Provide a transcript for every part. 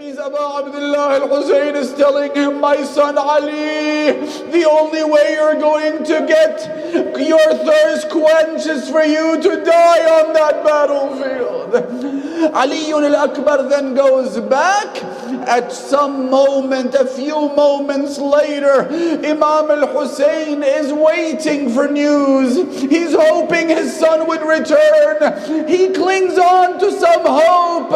means Abu Abdullah al-Hussain is telling him, my son Ali, the only way you're going to get your thirst quenched is for you to die on that battlefield. Ali al-Akbar then goes back. At some moment, a few moments later, Imam al-Hussain is waiting for news. He's hoping his son would return. He clings on to some hope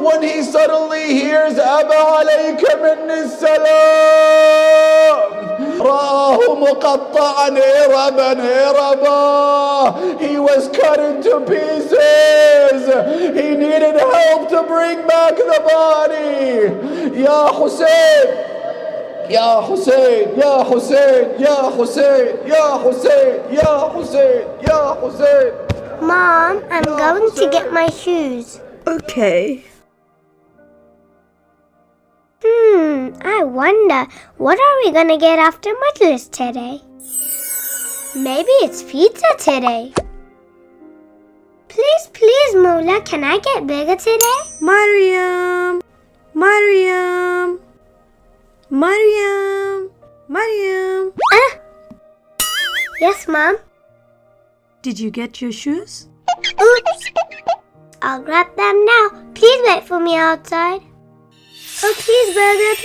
when he suddenly hears Aba alayka minni salam. رآه مقطعا إربا. He was cut into pieces. He needed help to bring back the body. Ya Hussain, Ya Hussain, Ya Hussain, Ya Hussain, Ya Hussain, Ya Hussain, Ya Hussain. Mom, I'm going to get my shoes. Okay. I wonder, what are we gonna get after Majlis today? Maybe it's pizza today. Please, Mola, can I get bigger today? Mariam! Mariam! Mariam! Mariam! Yes, Mom? Did you get your shoes? Oops! I'll grab them now. Please wait for me outside. Oh, please, burger.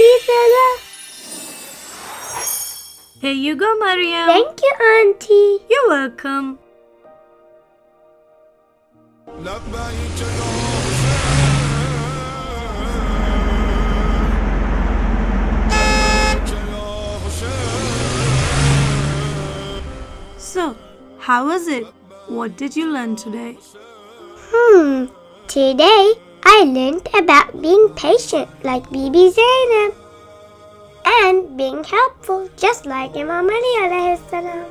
Here you go, Mariam. Thank you, Auntie. You're welcome. So, how was it? What did you learn today? Today I learned about being patient like Bibi Zainab and being helpful just like Imam Ali alayhi salam.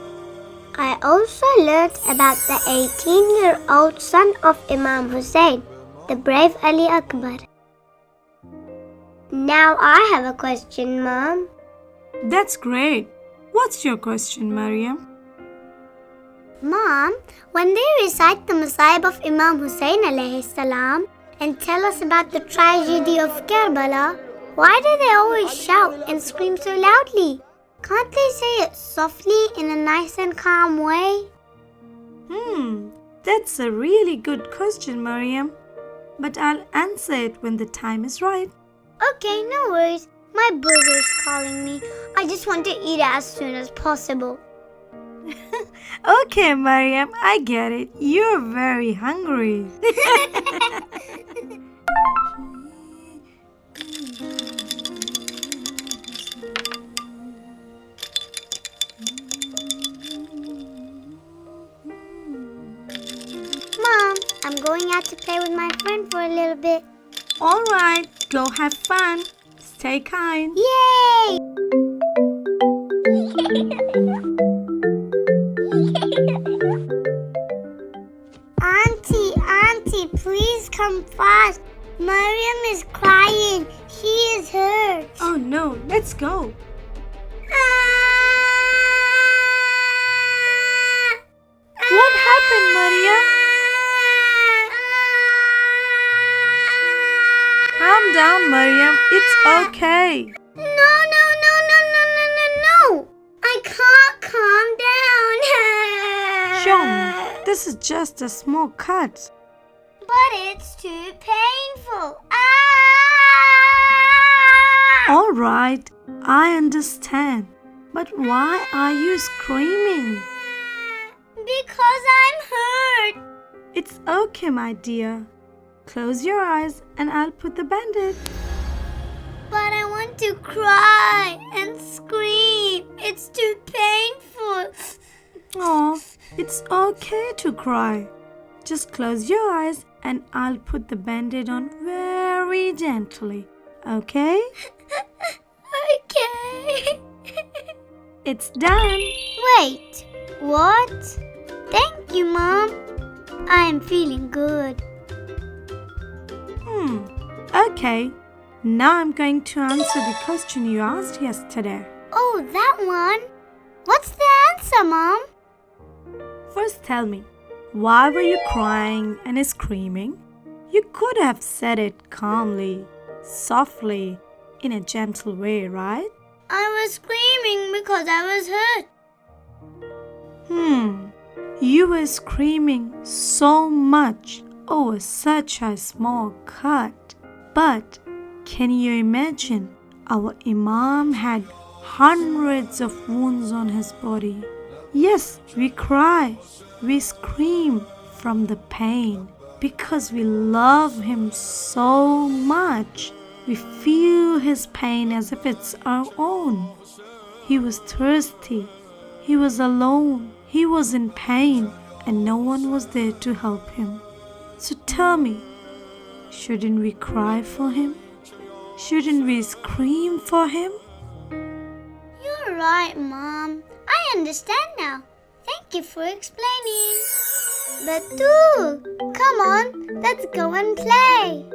I also learned about the 18-year-old son of Imam Hussain, the brave Ali Akbar. Now I have a question, Mom. That's great. What's your question, Mariam? Mom, when they recite the Masayib of Imam Hussain alayhi salam and tell us about the tragedy of Karbala, why do they always shout and scream so loudly? Can't they say it softly in a nice and calm way? That's a really good question, Mariam. But I'll answer it when the time is right. Okay, no worries. My burger's calling me. I just want to eat it as soon as possible. Okay, Mariam, I get it. You're very hungry. Mom, I'm going out to play with my friend for a little bit. All right, go have fun. Stay kind. Yay! Auntie, please come fast. Mariam is crying. She is hurt. Oh no, let's go. What happened, Mariam? Calm down, Mariam. It's okay. No. I can't calm down. Sean, this is just a small cut. But it's too painful. All right, I understand. But why are you screaming? Because I'm hurt. It's okay, my dear. Close your eyes and I'll put the band-aid. But I want to cry and scream. It's too painful. Oh, it's okay to cry. Just close your eyes and I'll put the band-aid on very gently. Okay? Okay. It's done. Wait, what? Thank you, Mom. I am feeling good. Okay. Now I'm going to answer the question you asked yesterday. Oh, that one? What's the answer, Mom? First tell me, why were you crying and screaming? You could have said it calmly. softly, in a gentle way, right? I was screaming because I was hurt. You were screaming so much over such a small cut. But can you imagine? Our Imam had hundreds of wounds on his body. Yes, we cry, we scream from the pain because we love him so much. We feel his pain as if it's our own. He was thirsty, he was alone, he was in pain, and no one was there to help him. So tell me, shouldn't we cry for him? Shouldn't we scream for him? You're right, Mom. I understand now. Thank you for explaining. But come on, let's go and play.